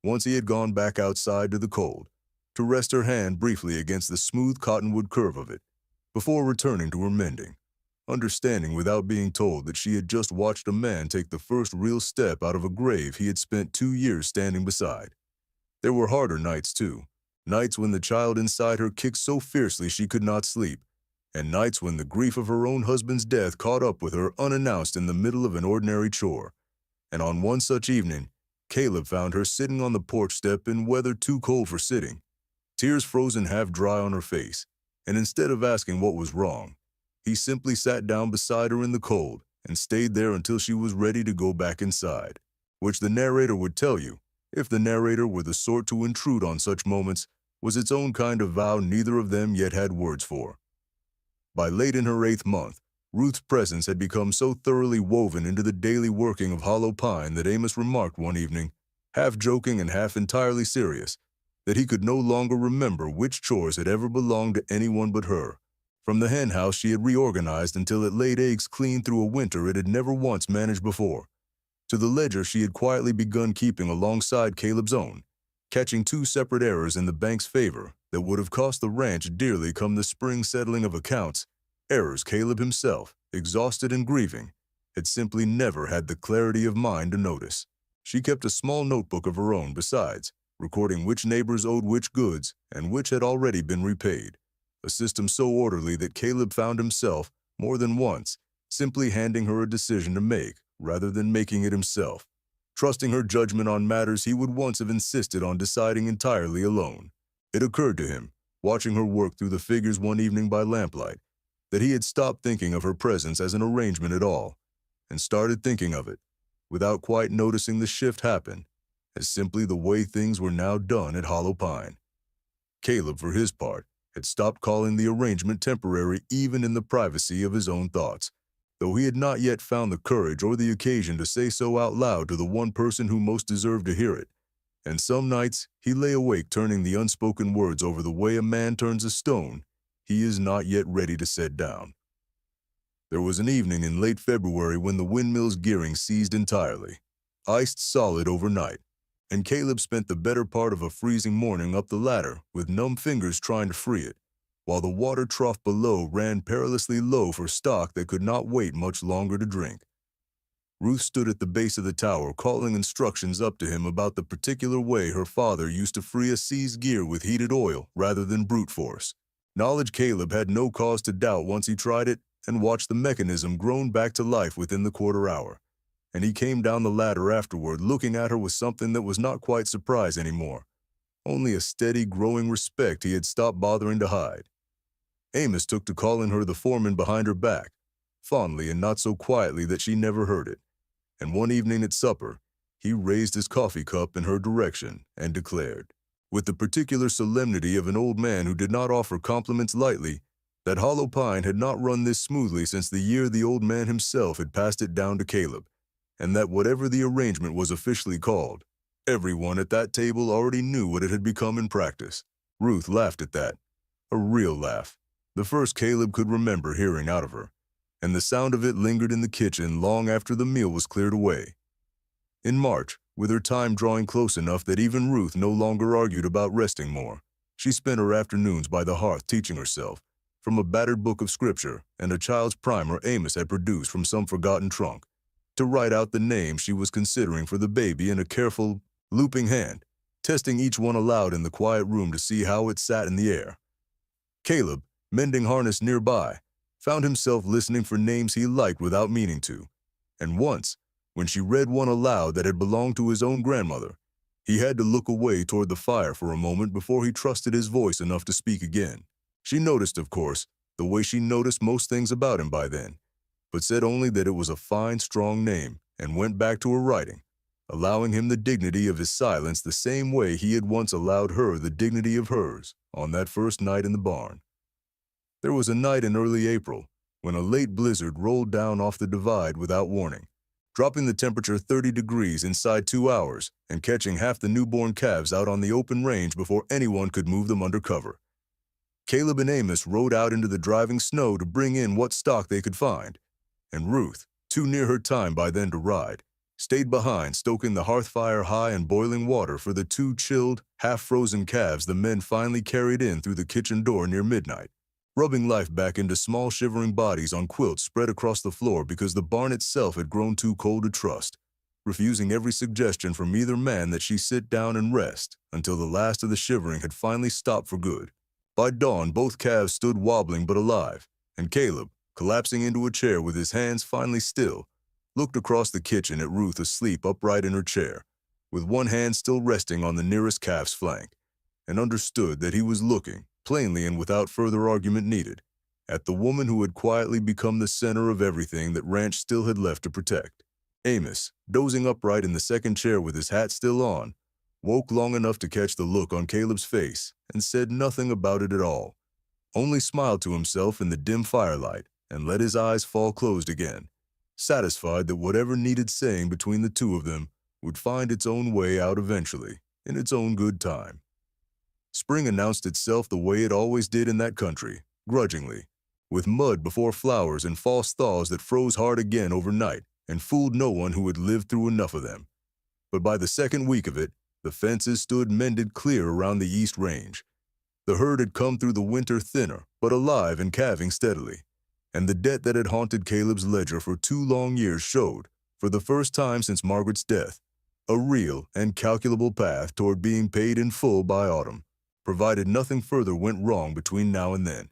once he had gone back outside to the cold, to rest her hand briefly against the smooth cottonwood curve of it, before returning to her mending, understanding without being told that she had just watched a man take the first real step out of a grave he had spent 2 years standing beside. There were harder nights, too, nights when the child inside her kicked so fiercely she could not sleep, and nights when the grief of her own husband's death caught up with her unannounced in the middle of an ordinary chore. And on one such evening, Caleb found her sitting on the porch step in weather too cold for sitting, tears frozen half dry on her face, and instead of asking what was wrong, he simply sat down beside her in the cold and stayed there until she was ready to go back inside, which the narrator would tell you, if the narrator were the sort to intrude on such moments, was its own kind of vow neither of them yet had words for. By late in her 8th month, Ruth's presence had become so thoroughly woven into the daily working of Hollow Pine that Amos remarked one evening, half joking and half entirely serious, that he could no longer remember which chores had ever belonged to anyone but her. From the hen house she had reorganized until it laid eggs clean through a winter it had never once managed before, to the ledger she had quietly begun keeping alongside Caleb's own, catching 2 separate errors in the bank's favor that would have cost the ranch dearly come the spring settling of accounts, errors Caleb himself, exhausted and grieving, had simply never had the clarity of mind to notice. She kept a small notebook of her own besides, recording which neighbors owed which goods and which had already been repaid, a system so orderly that Caleb found himself, more than once, simply handing her a decision to make rather than making it himself, trusting her judgment on matters he would once have insisted on deciding entirely alone. It occurred to him, watching her work through the figures one evening by lamplight, that he had stopped thinking of her presence as an arrangement at all, and started thinking of it, without quite noticing the shift happen, as simply the way things were now done at Hollow Pine. Caleb, for his part, had stopped calling the arrangement temporary even in the privacy of his own thoughts, though he had not yet found the courage or the occasion to say so out loud to the one person who most deserved to hear it. And some nights he lay awake turning the unspoken words over the way a man turns a stone he is not yet ready to set down. There was an evening in late February when the windmill's gearing ceased entirely, iced solid overnight, and Caleb spent the better part of a freezing morning up the ladder with numb fingers trying to free it, while the water trough below ran perilously low for stock that could not wait much longer to drink. Ruth stood at the base of the tower calling instructions up to him about the particular way her father used to free a seized gear with heated oil rather than brute force, knowledge Caleb had no cause to doubt once he tried it and watched the mechanism groan back to life within the quarter hour. And he came down the ladder afterward looking at her with something that was not quite surprise anymore, only a steady growing respect he had stopped bothering to hide. Amos took to calling her the foreman behind her back, fondly and not so quietly that she never heard it, and one evening at supper, he raised his coffee cup in her direction and declared, with the particular solemnity of an old man who did not offer compliments lightly, that Hollow Pine had not run this smoothly since the year the old man himself had passed it down to Caleb, and that whatever the arrangement was officially called, everyone at that table already knew what it had become in practice. Ruth laughed at that, a real laugh, the first Caleb could remember hearing out of her, and the sound of it lingered in the kitchen long after the meal was cleared away. In March, with her time drawing close enough that even Ruth no longer argued about resting more, she spent her afternoons by the hearth teaching herself, from a battered book of scripture and a child's primer Amos had produced from some forgotten trunk, to write out the names she was considering for the baby in a careful, looping hand, testing each one aloud in the quiet room to see how it sat in the air. Caleb, mending harness nearby, found himself listening for names he liked without meaning to, and once, when she read one aloud that had belonged to his own grandmother, He had to look away toward the fire for a moment before he trusted his voice enough to speak again. She noticed, of course, the way she noticed most things about him by then, but said only that it was a fine, strong name and went back to her writing, allowing him the dignity of his silence the same way he had once allowed her the dignity of hers on that first night in the barn. There was a night in early April when a late blizzard rolled down off the divide without warning, dropping the temperature 30 degrees inside 2 hours and catching half the newborn calves out on the open range before anyone could move them under cover. Caleb and Amos rode out into the driving snow to bring in what stock they could find, and Ruth, too near her time by then to ride, stayed behind stoking the hearth fire high and boiling water for the 2 chilled, half-frozen calves the men finally carried in through the kitchen door near midnight, rubbing life back into small shivering bodies on quilts spread across the floor because the barn itself had grown too cold to trust, refusing every suggestion from either man that she sit down and rest until the last of the shivering had finally stopped for good. By dawn, both calves stood wobbling but alive, and Caleb, collapsing into a chair with his hands finally still, looked across the kitchen at Ruth asleep upright in her chair, with one hand still resting on the nearest calf's flank, and understood that he was looking, plainly and without further argument needed, at the woman who had quietly become the center of everything that ranch still had left to protect. Amos, dozing upright in the second chair with his hat still on, woke long enough to catch the look on Caleb's face and said nothing about it at all, only smiled to himself in the dim firelight and let his eyes fall closed again, satisfied that whatever needed saying between the two of them would find its own way out eventually, in its own good time. Spring announced itself the way it always did in that country, grudgingly, with mud before flowers and false thaws that froze hard again overnight and fooled no one who had lived through enough of them. But by the second week of it, the fences stood mended clear around the East Range. The herd had come through the winter thinner, but alive and calving steadily, and the debt that had haunted Caleb's ledger for 2 long years showed, for the first time since Margaret's death, a real and calculable path toward being paid in full by autumn, provided nothing further went wrong between now and then.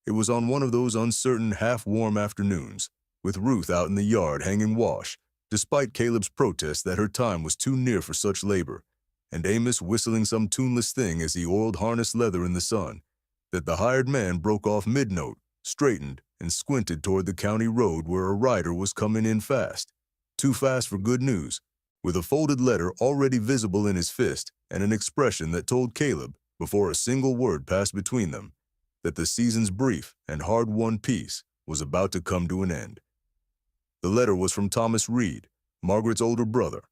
It was on one of those uncertain, half-warm afternoons, with Ruth out in the yard hanging wash, despite Caleb's protest that her time was too near for such labor, and Amos whistling some tuneless thing as he oiled harness leather in the sun, that the hired man broke off mid-note, straightened, and squinted toward the county road where a rider was coming in fast, too fast for good news, with a folded letter already visible in his fist and an expression that told Caleb, before a single word passed between them, that the season's brief and hard-won peace was about to come to an end. The letter was from Thomas Reed, Margaret's older brother,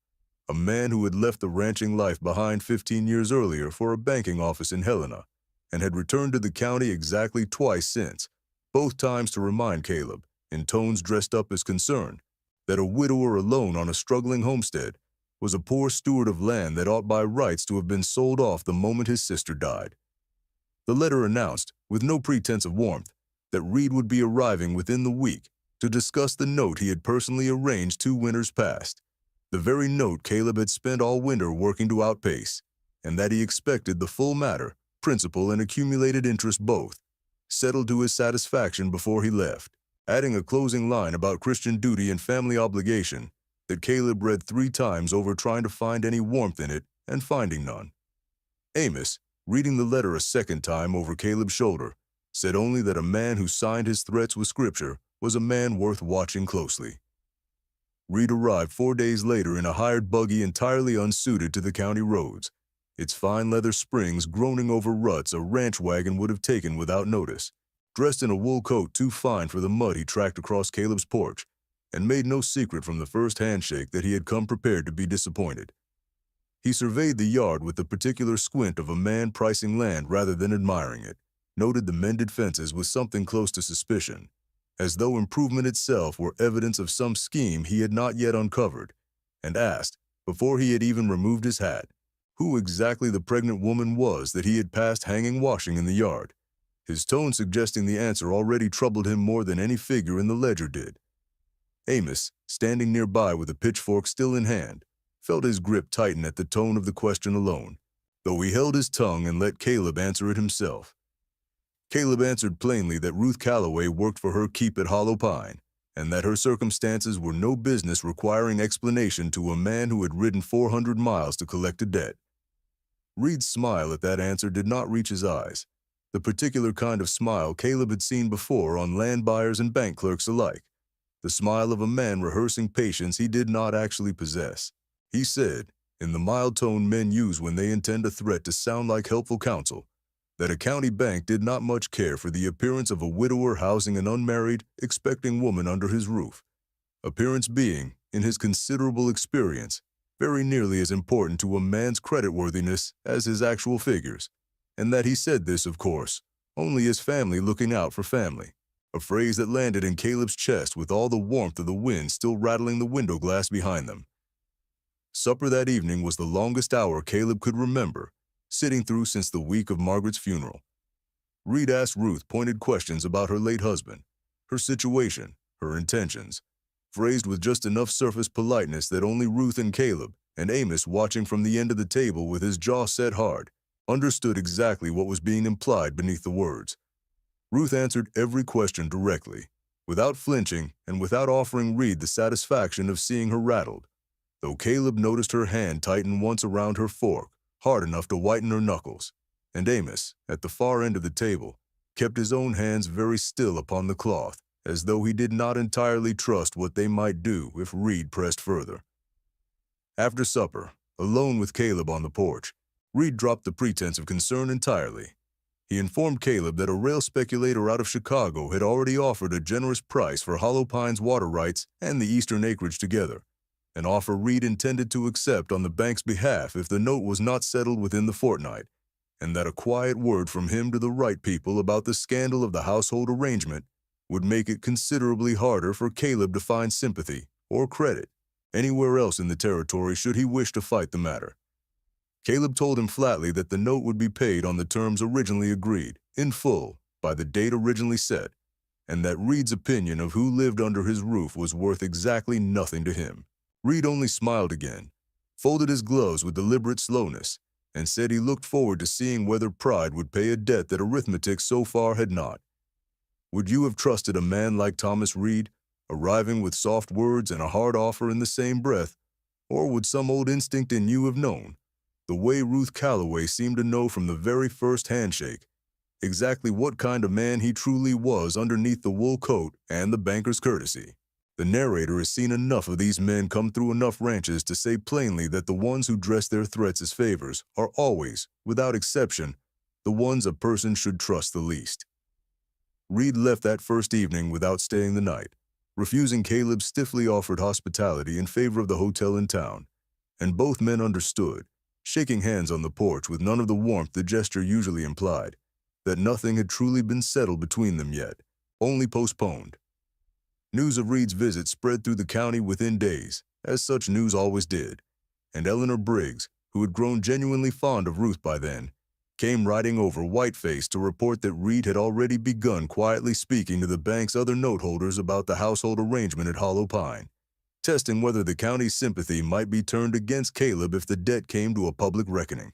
a man who had left the ranching life behind 15 years earlier for a banking office in Helena, and had returned to the county exactly twice since, both times to remind Caleb, in tones dressed up as concern, that a widower alone on a struggling homestead was a poor steward of land that ought by rights to have been sold off the moment his sister died. The letter announced, with no pretense of warmth, that Reed would be arriving within the week to discuss the note he had personally arranged 2 winters past, the very note Caleb had spent all winter working to outpace, and that he expected the full matter, principal and accumulated interest both, settled to his satisfaction before he left, adding a closing line about Christian duty and family obligation that Caleb read 3 times over trying to find any warmth in it and finding none. Amos, reading the letter a second time over Caleb's shoulder, said only that a man who signed his threats with Scripture was a man worth watching closely. Reed arrived 4 days later in a hired buggy entirely unsuited to the county roads, its fine leather springs groaning over ruts a ranch wagon would have taken without notice, dressed in a wool coat too fine for the mud he tracked across Caleb's porch, and made no secret from the first handshake that he had come prepared to be disappointed. He surveyed the yard with the particular squint of a man pricing land rather than admiring it, noted the mended fences with something close to suspicion, as though improvement itself were evidence of some scheme he had not yet uncovered, and asked, before he had even removed his hat, who exactly the pregnant woman was that he had passed hanging washing in the yard, his tone suggesting the answer already troubled him more than any figure in the ledger did. Amos, standing nearby with a pitchfork still in hand, felt his grip tighten at the tone of the question alone, though he held his tongue and let Caleb answer it himself. Caleb answered plainly that Ruth Calloway worked for her keep at Hollow Pine, and that her circumstances were no business requiring explanation to a man who had ridden 400 miles to collect a debt. Reed's smile at that answer did not reach his eyes, the particular kind of smile Caleb had seen before on land buyers and bank clerks alike, the smile of a man rehearsing patience he did not actually possess. He said, in the mild tone men use when they intend a threat to sound like helpful counsel, that a county bank did not much care for the appearance of a widower housing an unmarried, expecting woman under his roof, appearance being, in his considerable experience, very nearly as important to a man's creditworthiness as his actual figures, and that he said this, of course, only as family looking out for family, a phrase that landed in Caleb's chest with all the warmth of the wind still rattling the window glass behind them. Supper that evening was the longest hour Caleb could remember, sitting through since the week of Margaret's funeral. Reed asked Ruth pointed questions about her late husband, her situation, her intentions, phrased with just enough surface politeness that only Ruth and Caleb, and Amos watching from the end of the table with his jaw set hard, understood exactly what was being implied beneath the words. Ruth answered every question directly, without flinching and without offering Reed the satisfaction of seeing her rattled, though Caleb noticed her hand tighten once around her fork, hard enough to whiten her knuckles, and Amos, at the far end of the table, kept his own hands very still upon the cloth, as though he did not entirely trust what they might do if Reed pressed further. After supper, alone with Caleb on the porch, Reed dropped the pretense of concern entirely. He informed Caleb that a rail speculator out of Chicago had already offered a generous price for Hollow Pines water rights and the eastern acreage together, an offer Reed intended to accept on the bank's behalf if the note was not settled within the fortnight, and that a quiet word from him to the right people about the scandal of the household arrangement would make it considerably harder for Caleb to find sympathy or credit anywhere else in the territory should he wish to fight the matter. Caleb told him flatly that the note would be paid on the terms originally agreed, in full, by the date originally set, and that Reed's opinion of who lived under his roof was worth exactly nothing to him. Reed only smiled again, folded his gloves with deliberate slowness, and said he looked forward to seeing whether pride would pay a debt that arithmetic so far had not. Would you have trusted a man like Thomas Reed, arriving with soft words and a hard offer in the same breath, or would some old instinct in you have known, the way Ruth Calloway seemed to know from the very first handshake, exactly what kind of man he truly was underneath the wool coat and the banker's courtesy? The narrator has seen enough of these men come through enough ranches to say plainly that the ones who dress their threats as favors are always, without exception, the ones a person should trust the least. Reed left that first evening without staying the night, refusing Caleb's stiffly offered hospitality in favor of the hotel in town, and both men understood, shaking hands on the porch with none of the warmth the gesture usually implied, that nothing had truly been settled between them yet, only postponed. News of Reed's visit spread through the county within days, as such news always did, and Eleanor Briggs, who had grown genuinely fond of Ruth by then, came riding over white-faced to report that Reed had already begun quietly speaking to the bank's other note holders about the household arrangement at Hollow Pine, testing whether the county's sympathy might be turned against Caleb if the debt came to a public reckoning.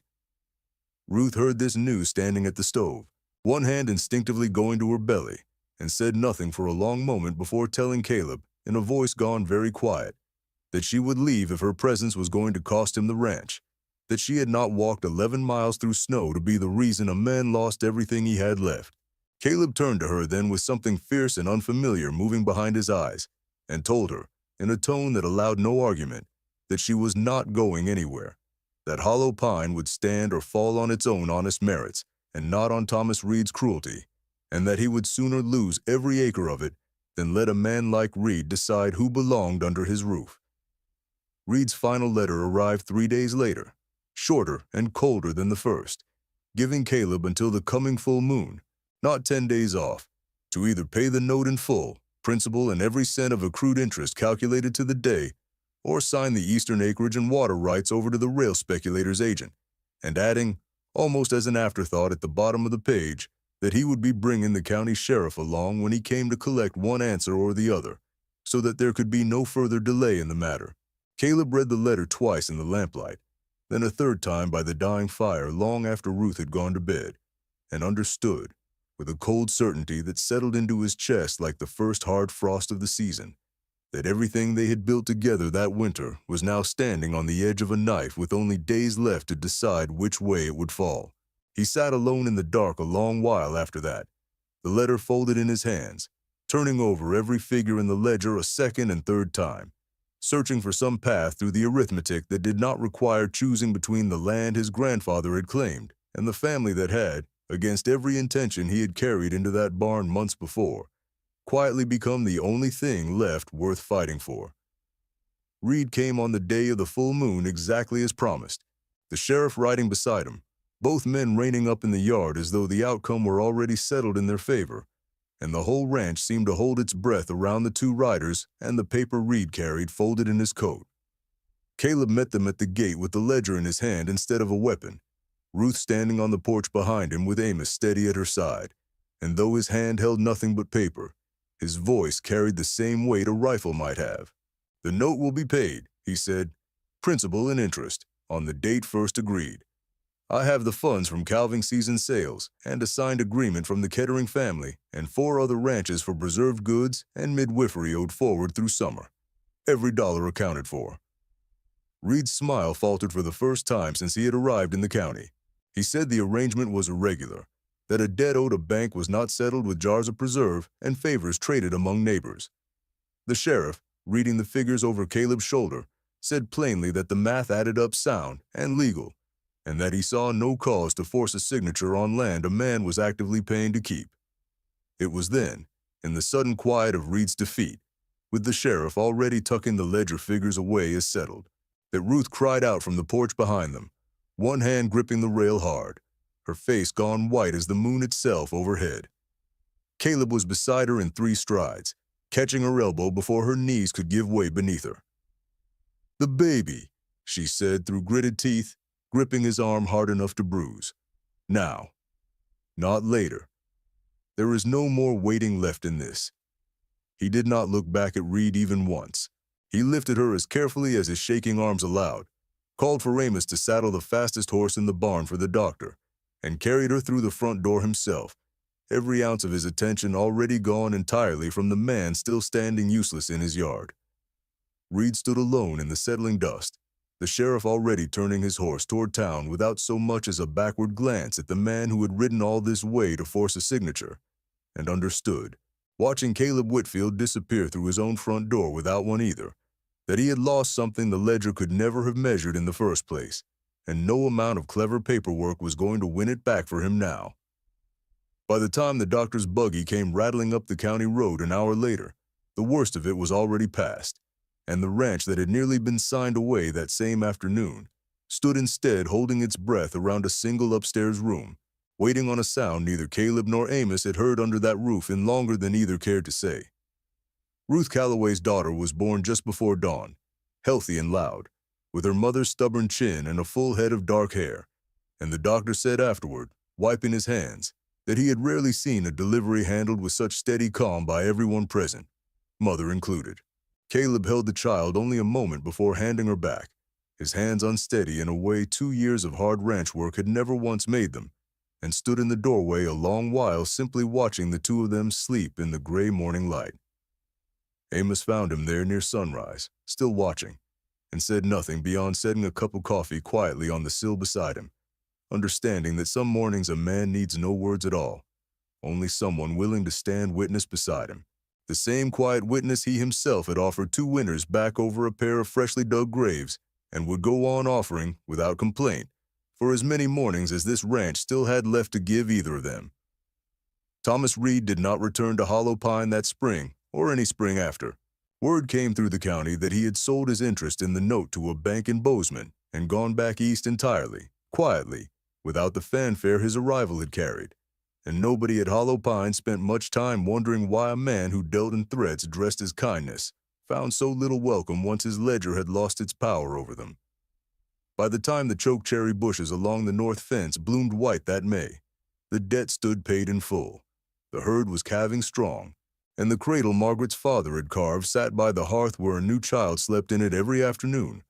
Ruth heard this news standing at the stove, one hand instinctively going to her belly, and said nothing for a long moment before telling Caleb, in a voice gone very quiet, that she would leave if her presence was going to cost him the ranch, that she had not walked 11 miles through snow to be the reason a man lost everything he had left. Caleb turned to her then with something fierce and unfamiliar moving behind his eyes, and told her, in a tone that allowed no argument, that she was not going anywhere, that Hollow Pine would stand or fall on its own honest merits, and not on Thomas Reed's cruelty, and that he would sooner lose every acre of it than let a man like Reed decide who belonged under his roof. Reed's final letter arrived 3 days later, shorter and colder than the first, giving Caleb until the coming full moon, not 10 days off, to either pay the note in full, principal and every cent of accrued interest calculated to the day, or sign the eastern acreage and water rights over to the rail speculator's agent, and adding, almost as an afterthought at the bottom of the page, that he would be bringing the county sheriff along when he came to collect one answer or the other, so that there could be no further delay in the matter. Caleb read the letter twice in the lamplight, then a third time by the dying fire long after Ruth had gone to bed, and understood, with a cold certainty that settled into his chest like the first hard frost of the season, that everything they had built together that winter was now standing on the edge of a knife with only days left to decide which way it would fall. He sat alone in the dark a long while after that, the letter folded in his hands, turning over every figure in the ledger a second and third time, searching for some path through the arithmetic that did not require choosing between the land his grandfather had claimed and the family that had, against every intention he had carried into that barn months before, quietly become the only thing left worth fighting for. Reed came on the day of the full moon exactly as promised, the sheriff riding beside him, both men reining up in the yard as though the outcome were already settled in their favor, and the whole ranch seemed to hold its breath around the two riders and the paper Reed carried folded in his coat. Caleb met them at the gate with the ledger in his hand instead of a weapon, Ruth standing on the porch behind him with Amos steady at her side, and though his hand held nothing but paper, his voice carried the same weight a rifle might have. "The note will be paid," he said, "principal and interest, on the date first agreed. I have the funds from calving season sales and a signed agreement from the Kettering family and 4 other ranches for preserved goods and midwifery owed forward through summer. Every dollar accounted for." Reed's smile faltered for the first time since he had arrived in the county. He said the arrangement was irregular, that a debt owed a bank was not settled with jars of preserve and favors traded among neighbors. The sheriff, reading the figures over Caleb's shoulder, said plainly that the math added up sound and legal, and that he saw no cause to force a signature on land a man was actively paying to keep. It was then, in the sudden quiet of Reed's defeat, with the sheriff already tucking the ledger figures away as settled, that Ruth cried out from the porch behind them, one hand gripping the rail hard, her face gone white as the moon itself overhead. Caleb was beside her in 3 strides, catching her elbow before her knees could give way beneath her. "The baby," she said through gritted teeth, gripping his arm hard enough to bruise. "Now, not later. There is no more waiting left in this." He did not look back at Reed even once. He lifted her as carefully as his shaking arms allowed, called for Amos to saddle the fastest horse in the barn for the doctor, and carried her through the front door himself, every ounce of his attention already gone entirely from the man still standing useless in his yard. Reed stood alone in the settling dust, the sheriff already turning his horse toward town without so much as a backward glance at the man who had ridden all this way to force a signature, and understood, watching Caleb Whitfield disappear through his own front door without one either, that he had lost something the ledger could never have measured in the first place, and no amount of clever paperwork was going to win it back for him now. By the time the doctor's buggy came rattling up the county road an hour later, the worst of it was already past, and the ranch that had nearly been signed away that same afternoon stood instead holding its breath around a single upstairs room, waiting on a sound neither Caleb nor Amos had heard under that roof in longer than either cared to say. Ruth Calloway's daughter was born just before dawn, healthy and loud, with her mother's stubborn chin and a full head of dark hair, and the doctor said afterward, wiping his hands, that he had rarely seen a delivery handled with such steady calm by everyone present, mother included. Caleb held the child only a moment before handing her back, his hands unsteady in a way 2 years of hard ranch work had never once made them, and stood in the doorway a long while simply watching the two of them sleep in the gray morning light. Amos found him there near sunrise, still watching, and said nothing beyond setting a cup of coffee quietly on the sill beside him, understanding that some mornings a man needs no words at all, only someone willing to stand witness beside him, the same quiet witness he himself had offered 2 winters back over a pair of freshly dug graves, and would go on offering, without complaint, for as many mornings as this ranch still had left to give either of them. Thomas Reed did not return to Hollow Pine that spring, or any spring after. Word came through the county that he had sold his interest in the note to a bank in Bozeman and gone back east entirely, quietly, without the fanfare his arrival had carried, and nobody at Hollow Pine spent much time wondering why a man who dealt in threats dressed as kindness found so little welcome once his ledger had lost its power over them. By the time the chokecherry bushes along the north fence bloomed white that May, the debt stood paid in full, the herd was calving strong, and the cradle Margaret's father had carved sat by the hearth where a new child slept in it every afternoon,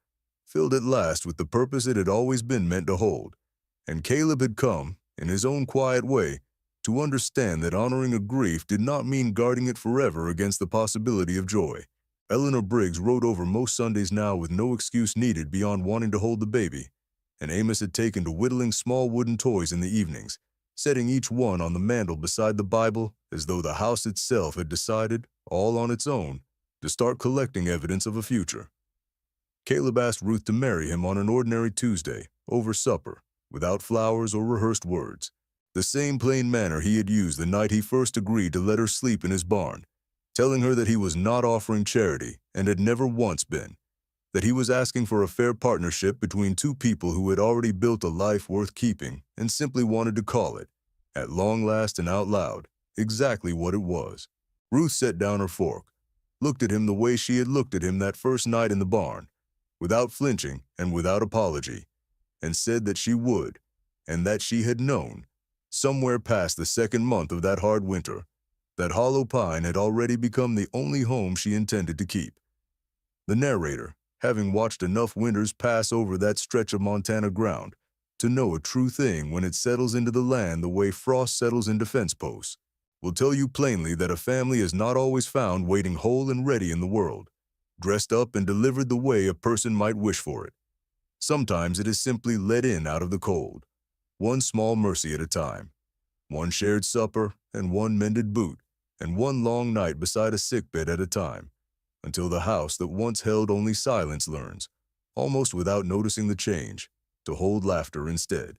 filled at last with the purpose it had always been meant to hold, and Caleb had come, in his own quiet way, to understand that honoring a grief did not mean guarding it forever against the possibility of joy. Eleanor Briggs rode over most Sundays now with no excuse needed beyond wanting to hold the baby, and Amos had taken to whittling small wooden toys in the evenings, setting each one on the mantel beside the Bible as though the house itself had decided, all on its own, to start collecting evidence of a future. Caleb asked Ruth to marry him on an ordinary Tuesday, over supper, without flowers or rehearsed words, the same plain manner he had used the night he first agreed to let her sleep in his barn, telling her that he was not offering charity and had never once been, that he was asking for a fair partnership between two people who had already built a life worth keeping and simply wanted to call it, at long last and out loud, exactly what it was. Ruth set down her fork, looked at him the way she had looked at him that first night in the barn, without flinching and without apology, and said that she would, and that she had known, somewhere past the second month of that hard winter, that Hollow Pine had already become the only home she intended to keep. The narrator, having watched enough winters pass over that stretch of Montana ground to know a true thing when it settles into the land the way frost settles into fence posts, will tell you plainly that a family is not always found waiting whole and ready in the world, dressed up and delivered the way a person might wish for it. Sometimes it is simply let in out of the cold, one small mercy at a time, one shared supper and one mended boot, and one long night beside a sickbed at a time, until the house that once held only silence learns, almost without noticing the change, to hold laughter instead.